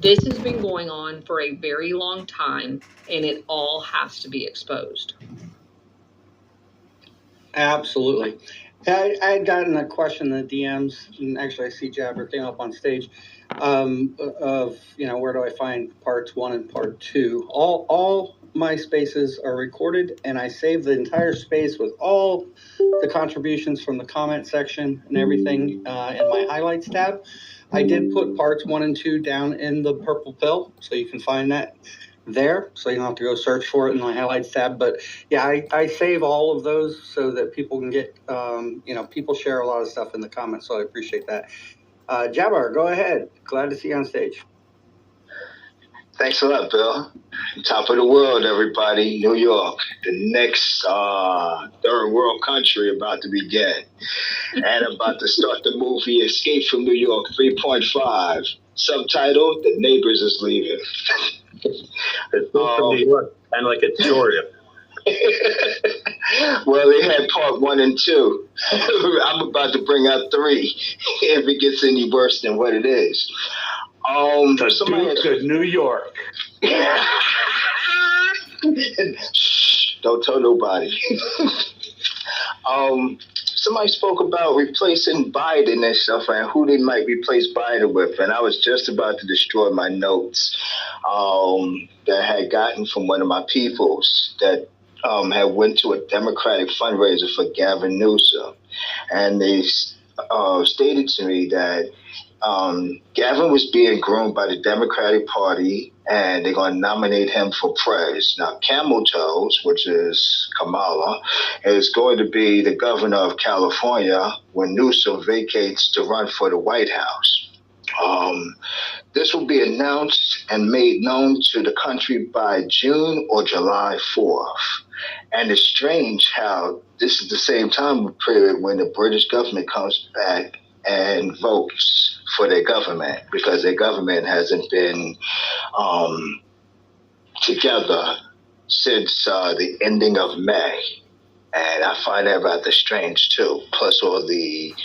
This has been going on for a very long time, and it all has to be exposed. Absolutely. I had gotten a question in the DMs, and actually I see Jabber came up on stage, of, where do I find parts 1 and part 2? All my spaces are recorded, and I save the entire space with all the contributions from the comment section and everything in my highlights tab. I did put parts 1 and 2 down in the purple pill, so you can find that there, so you don't have to go search for it in my highlights tab. But yeah, I save all of those so that people can get, people share a lot of stuff in the comments, so I appreciate that. Jabbar, go ahead. Glad to see you on stage. Thanks a lot, Bill. Top of the world, everybody. New York, the next third world country about to begin. And about to start the movie Escape from New York 3.5. Subtitle, The Neighbors is Leaving. Escape from New York, kind of like Astoria. Well, they had part 1 and 2. I'm about to bring out 3 if it gets any worse than what it is. The Duke of New York. Shh, don't tell nobody. Somebody spoke about replacing Biden and stuff, and who they might replace Biden with, and I was just about to destroy my notes that I had gotten from one of my peoples that had went to a Democratic fundraiser for Gavin Newsom, and they stated to me that Gavin was being groomed by the Democratic Party, and they're going to nominate him for prez. Now, Camel Toes, which is Kamala, is going to be the governor of California when Newsom vacates to run for the White House. This will be announced and made known to the country by June or July 4th. And it's strange how this is the same time period when the British government comes back and votes for their government, because their government hasn't been together since the ending of May. And I find that rather strange too, plus all the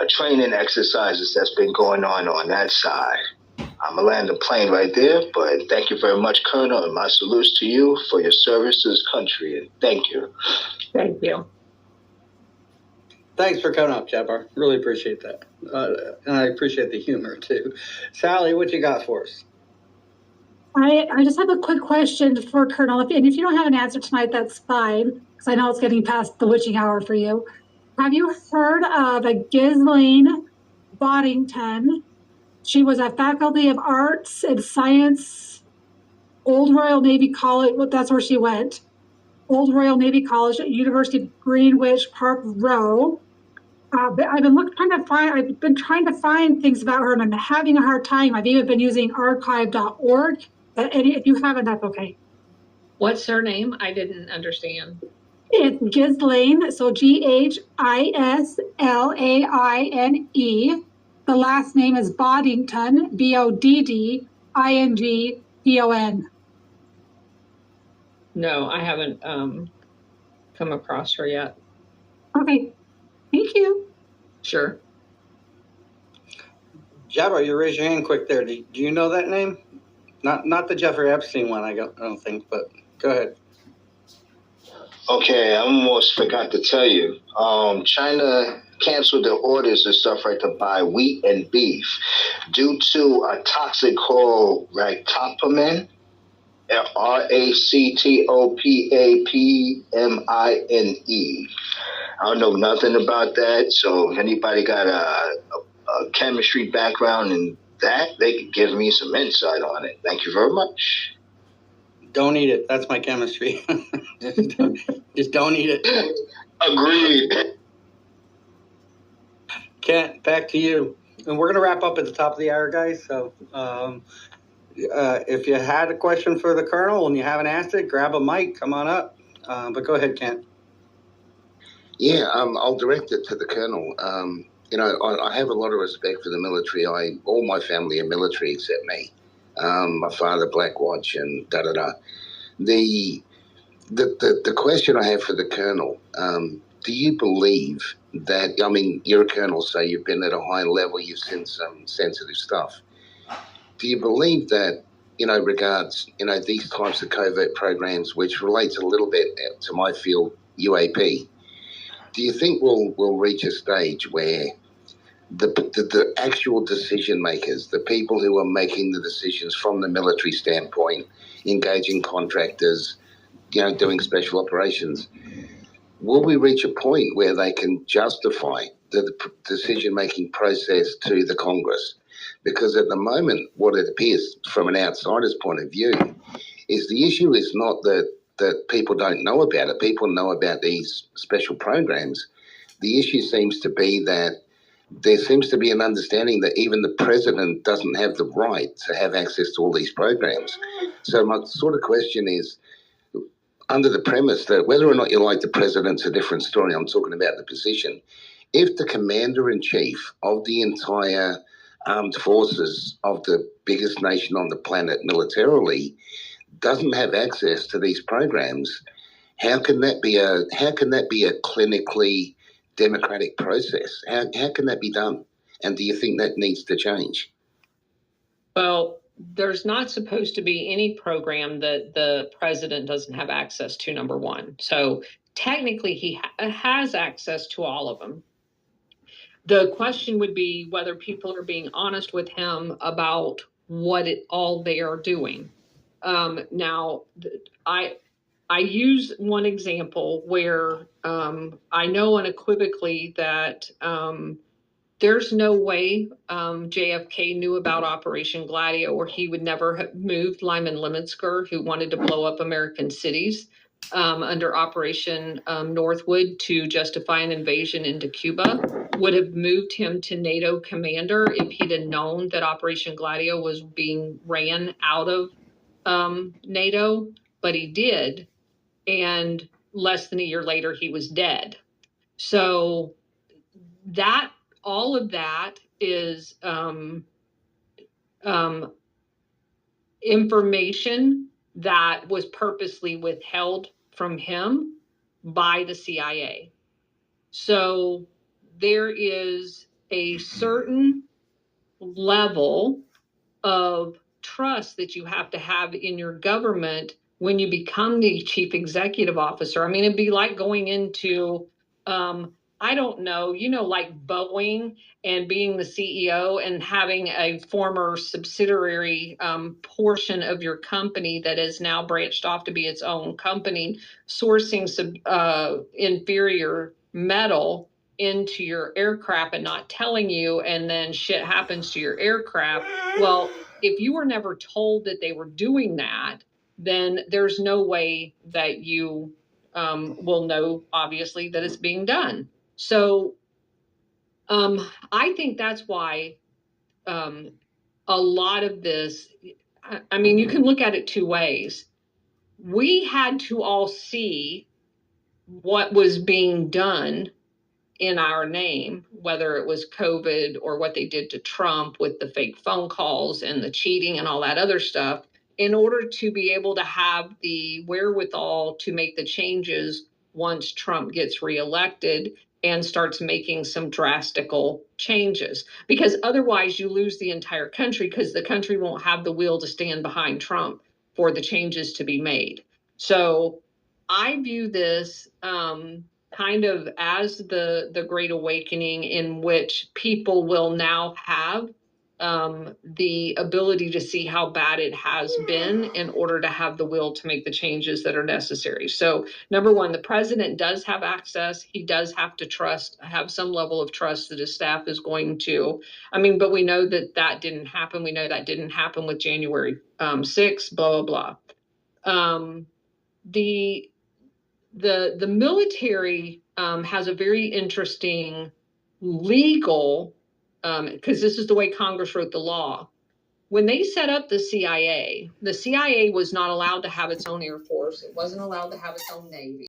training exercises that's been going on that side. I'm going to land the plane right there, but thank you very much, Colonel, and my salutes to you for your service to this country, and thank you. Thank you. Thanks for coming up, Jabbar. Really appreciate that. And I appreciate the humor, too. Sally, what you got for us? I just have a quick question for Colonel. And if you don't have an answer tonight, that's fine, because I know it's getting past the witching hour for you. Have you heard of a Ghislaine Boddington? She was a Faculty of Arts and Science, Old Royal Navy College. Well, that's where she went. Old Royal Navy College at University of Greenwich Park Row. I've been trying to find things about her, and I'm having a hard time. I've even been using archive.org. But if you haven't, that's okay. What's her name? I didn't understand. It's Ghislaine, so Ghislaine. The last name is Boddington, Boddington. No, I haven't come across her yet. Okay, thank you. Sure. Jabbar, you raised your hand quick there. Do you know that name? Not the Jeffrey Epstein one, I don't think, but go ahead. Okay, I almost forgot to tell you. China canceled their orders and stuff to buy wheat and beef due to a toxic called ractopamine. Ractopamine. I don't know nothing about that, so if anybody got a chemistry background in that, they could give me some insight on it. Thank you very much. Don't eat it. That's my chemistry. Just don't eat it. Agreed. Kent, back to you. And we're going to wrap up at the top of the hour, guys. So if you had a question for the Colonel and you haven't asked it, grab a mic. Come on up. But go ahead, Kent. Yeah, I'll direct it to the Colonel. I have a lot of respect for the military. All my family are military except me. My father, Black Watch, and da-da-da. The question I have for the Colonel, do you believe that, you're a Colonel, so you've been at a high level, you've seen some sensitive stuff. do you believe that, regards, these types of covert programs, which relates a little bit to my field, UAP, do you think we'll reach a stage where the actual decision makers, the people who are making the decisions from the military standpoint, engaging contractors, doing special operations, will we reach a point where they can justify the decision-making process to the Congress? Because at the moment, what it appears from an outsider's point of view is the issue is not that people don't know about it. People know about these special programs. The issue seems to be that there seems to be an understanding that even the president doesn't have the right to have access to all these programs. So my sort of question is, under the premise that whether or not you like the president's a different story, I'm talking about the position. If the commander-in-chief of the entire armed forces of the biggest nation on the planet militarily doesn't have access to these programs, how can that be a clinically democratic process? How can that be done? And do you think that needs to change? Well, there's not supposed to be any program that the president doesn't have access to, number one. So technically he has access to all of them. The question would be whether people are being honest with him about what all they are doing. Now, I use one example where I know unequivocally that there's no way JFK knew about Operation Gladio, or he would never have moved Lyman Lemonsker, who wanted to blow up American cities under Operation Northwood to justify an invasion into Cuba, would have moved him to NATO commander if he'd have known that Operation Gladio was being ran out of NATO, but he did. And less than a year later, he was dead. So that all of that is information that was purposely withheld from him by the CIA. So there is a certain level of trust that you have to have in your government when you become the chief executive officer. I mean, it'd be like going into, I don't know, like Boeing and being the CEO and having a former subsidiary portion of your company that is now branched off to be its own company, sourcing inferior metal into your aircraft and not telling you, and then shit happens to your aircraft. Well, if you were never told that they were doing that, then there's no way that you will know, obviously, that it's being done. So I think that's why a lot of this, I mean, you can look at it two ways. We had to all see what was being done in our name, whether it was COVID or what they did to Trump with the fake phone calls and the cheating and all that other stuff, in order to be able to have the wherewithal to make the changes once Trump gets reelected and starts making some drastical changes. Because otherwise you lose the entire country, because the country won't have the will to stand behind Trump for the changes to be made. So I view this kind of as the Great Awakening, in which people will now have the ability to see how bad it has been in order to have the will to make the changes that are necessary. So number one, the president does have access. He does have to have some level of trust that his staff is going to. I mean, but we know that didn't happen. We know that didn't happen with January 6th, blah, blah, blah. The military has a very interesting legal, because this is the way Congress wrote the law. When they set up the CIA was not allowed to have its own Air Force. It wasn't allowed to have its own Navy.